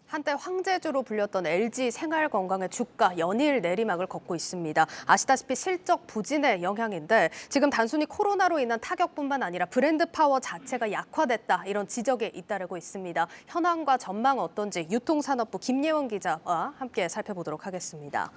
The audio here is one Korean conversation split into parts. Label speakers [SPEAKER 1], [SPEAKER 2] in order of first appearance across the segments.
[SPEAKER 1] 한때 황제주로 불렸던 LG 생활건강의 주가 연일 내리막을 걷고 있습니다. 아시다시피 실적 부진의 영향인데 지금 단순히 코로나로 인한 타격뿐만 아니라 브랜드 파워 자체가 약화됐다 이런 지적에 잇따르고 있습니다. 현황과 전망 어떤지 유통산업부 김예원 기자와 함께 살펴보도록 하겠습니다.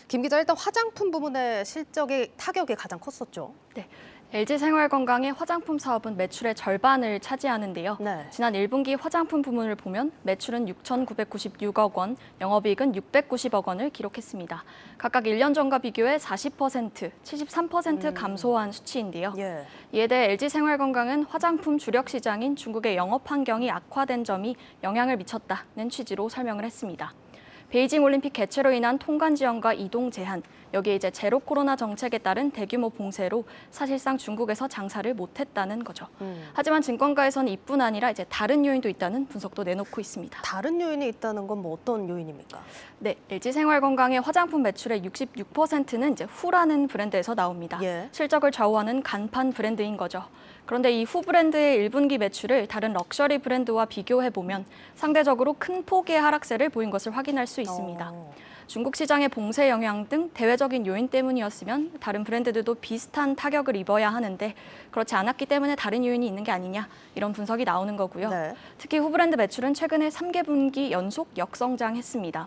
[SPEAKER 1] 김 기자, 일단 화장품 부문의 실적의 타격이 가장 컸었죠.
[SPEAKER 2] 네. LG생활건강의 화장품 사업은 매출의 절반을 차지하는데요.
[SPEAKER 1] 네.
[SPEAKER 2] 지난 1분기 화장품 부문을 보면 매출은 6,996억 원, 영업이익은 690억 원을 기록했습니다. 각각 1년 전과 비교해 40%, 73% 감소한 수치인데요.
[SPEAKER 1] 예.
[SPEAKER 2] 이에 대해 LG생활건강은 화장품 주력 시장인 중국의 영업 환경이 악화된 점이 영향을 미쳤다는 취지로 설명을 했습니다. 베이징 올림픽 개최로 인한 통관 지연과 이동 제한, 여기에 이제 제로 코로나 정책에 따른 대규모 봉쇄로 사실상 중국에서 장사를 못했다는 거죠. 하지만 증권가에서는 이뿐 아니라 이제 다른 요인도 있다는 분석도 내놓고 있습니다.
[SPEAKER 1] 다른 요인이 있다는 건 뭐 어떤 요인입니까?
[SPEAKER 2] 네, LG생활건강의 화장품 매출의 66%는 이제 후라는 브랜드에서 나옵니다.
[SPEAKER 1] 예.
[SPEAKER 2] 실적을 좌우하는 간판 브랜드인 거죠. 그런데 이 후 브랜드의 1분기 매출을 다른 럭셔리 브랜드와 비교해보면 상대적으로 큰 폭의 하락세를 보인 것을 확인할 수 있습니다. 중국 시장의 봉쇄 영향 등 대외적인 요인 때문이었으면 다른 브랜드들도 비슷한 타격을 입어야 하는데 그렇지 않았기 때문에 다른 요인이 있는 게 아니냐 이런 분석이 나오는 거고요.
[SPEAKER 1] 네.
[SPEAKER 2] 특히 후 브랜드 매출은 최근에 3개분기 연속 역성장했습니다.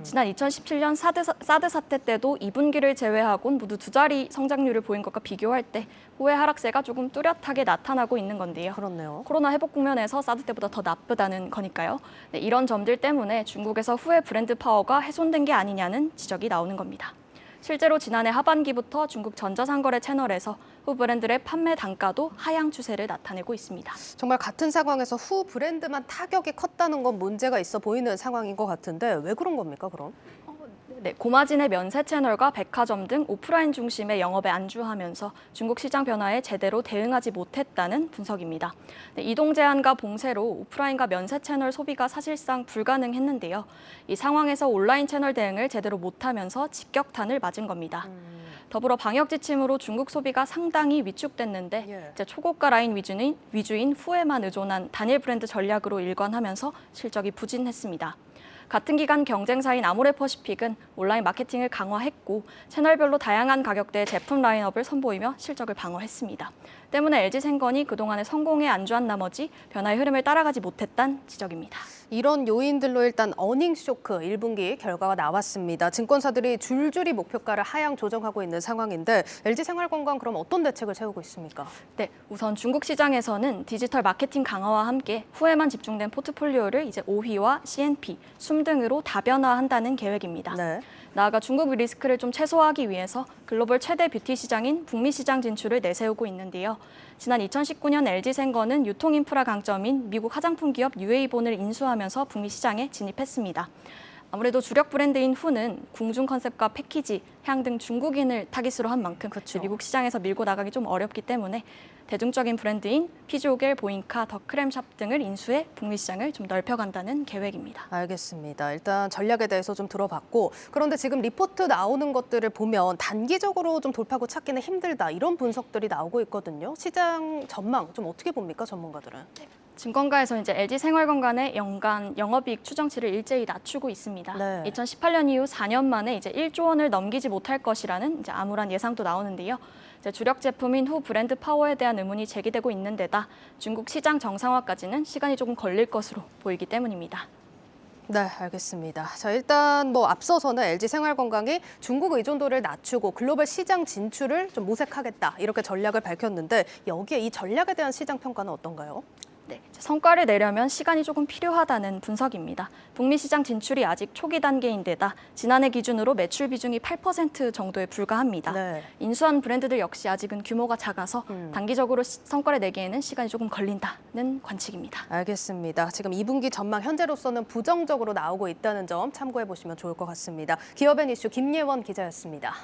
[SPEAKER 2] 지난 2017년 사드 사태 때도 2분기를 제외하곤 모두 두 자리 성장률을 보인 것과 비교할 때 후의 하락세가 조금 뚜렷하게 나타나고 있는 건데요.
[SPEAKER 1] 그렇네요.
[SPEAKER 2] 코로나 회복 국면에서 사드 때보다 더 나쁘다는 거니까요. 네, 이런 점들 때문에 중국에서 후의 브랜드 파워가 훼손된 게 아니냐는 지적이 나오는 겁니다. 실제로 지난해 하반기부터 중국 전자상거래 채널에서 후 브랜드의 판매 단가도 하향 추세를 나타내고 있습니다.
[SPEAKER 1] 정말 같은 상황에서 후 브랜드만 타격이 컸다는 건 문제가 있어 보이는 상황인 것 같은데 왜 그런 겁니까, 그럼?
[SPEAKER 2] 네, 고마진의 면세 채널과 백화점 등 오프라인 중심의 영업에 안주하면서 중국 시장 변화에 제대로 대응하지 못했다는 분석입니다. 네, 이동 제한과 봉쇄로 오프라인과 면세 채널 소비가 사실상 불가능했는데요. 이 상황에서 온라인 채널 대응을 제대로 못하면서 직격탄을 맞은 겁니다. 더불어 방역 지침으로 중국 소비가 상당히 위축됐는데 이제 초고가 라인 위주인 후에만 의존한 단일 브랜드 전략으로 일관하면서 실적이 부진했습니다. 같은 기간 경쟁사인 아모레퍼시픽은 온라인 마케팅을 강화했고 채널별로 다양한 가격대의 제품 라인업을 선보이며 실적을 방어했습니다. 때문에 LG생건이 그동안의 성공에 안주한 나머지 변화의 흐름을 따라가지 못했다는 지적입니다.
[SPEAKER 1] 이런 요인들로 일단 어닝 쇼크 1분기 결과가 나왔습니다. 증권사들이 줄줄이 목표가를 하향 조정하고 있는 상황인데 LG생활건강 그럼 어떤 대책을 세우고 있습니까?
[SPEAKER 2] 네, 우선 중국 시장에서는 디지털 마케팅 강화와 함께 후에만 집중된 포트폴리오를 이제 오휘와 CNP, 숨 등으로 다변화한다는 계획입니다.
[SPEAKER 1] 네.
[SPEAKER 2] 나아가 중국 리스크를 좀 최소화하기 위해서 글로벌 최대 뷰티 시장인 북미 시장 진출을 내세우고 있는데요. 지난 2019년 LG생건은 유통인프라 강점인 미국 화장품 기업 UA본을 인수하면서 북미 시장에 진입했습니다. 아무래도 주력 브랜드인 후는 궁중 컨셉과 패키지, 향 등 중국인을 타깃으로 한 만큼 미국 시장에서 밀고 나가기 좀 어렵기 때문에 대중적인 브랜드인 피지오겔, 보잉카, 더크렘샵 등을 인수해 북미 시장을 좀 넓혀간다는 계획입니다.
[SPEAKER 1] 알겠습니다. 일단 전략에 대해서 좀 들어봤고 그런데 지금 리포트 나오는 것들을 보면 단기적으로 좀 돌파구 찾기는 힘들다 이런 분석들이 나오고 있거든요. 시장 전망 좀 어떻게 봅니까, 전문가들은?
[SPEAKER 2] 증권가에서 이제 LG생활건강의 연간 영업이익 추정치를 일제히 낮추고 있습니다.
[SPEAKER 1] 네.
[SPEAKER 2] 2018년 이후 4년 만에 이제 1조 원을 넘기지 못할 것이라는 이제 암울한 예상도 나오는데요. 이제 주력 제품인 후 브랜드 파워에 대한 의문이 제기되고 있는 데다 중국 시장 정상화까지는 시간이 조금 걸릴 것으로 보이기 때문입니다.
[SPEAKER 1] 네, 알겠습니다. 자, 일단 뭐 앞서서는 LG생활건강이 중국 의존도를 낮추고 글로벌 시장 진출을 좀 모색하겠다 이렇게 전략을 밝혔는데 여기에 이 전략에 대한 시장 평가는 어떤가요?
[SPEAKER 2] 네, 성과를 내려면 시간이 조금 필요하다는 분석입니다. 북미 시장 진출이 아직 초기 단계인데다 지난해 기준으로 매출 비중이 8% 정도에 불과합니다.
[SPEAKER 1] 네.
[SPEAKER 2] 인수한 브랜드들 역시 아직은 규모가 작아서 단기적으로 성과를 내기에는 시간이 조금 걸린다는 관측입니다.
[SPEAKER 1] 알겠습니다. 지금 2분기 전망 현재로서는 부정적으로 나오고 있다는 점 참고해 보시면 좋을 것 같습니다. 기업앤 이슈 김예원 기자였습니다.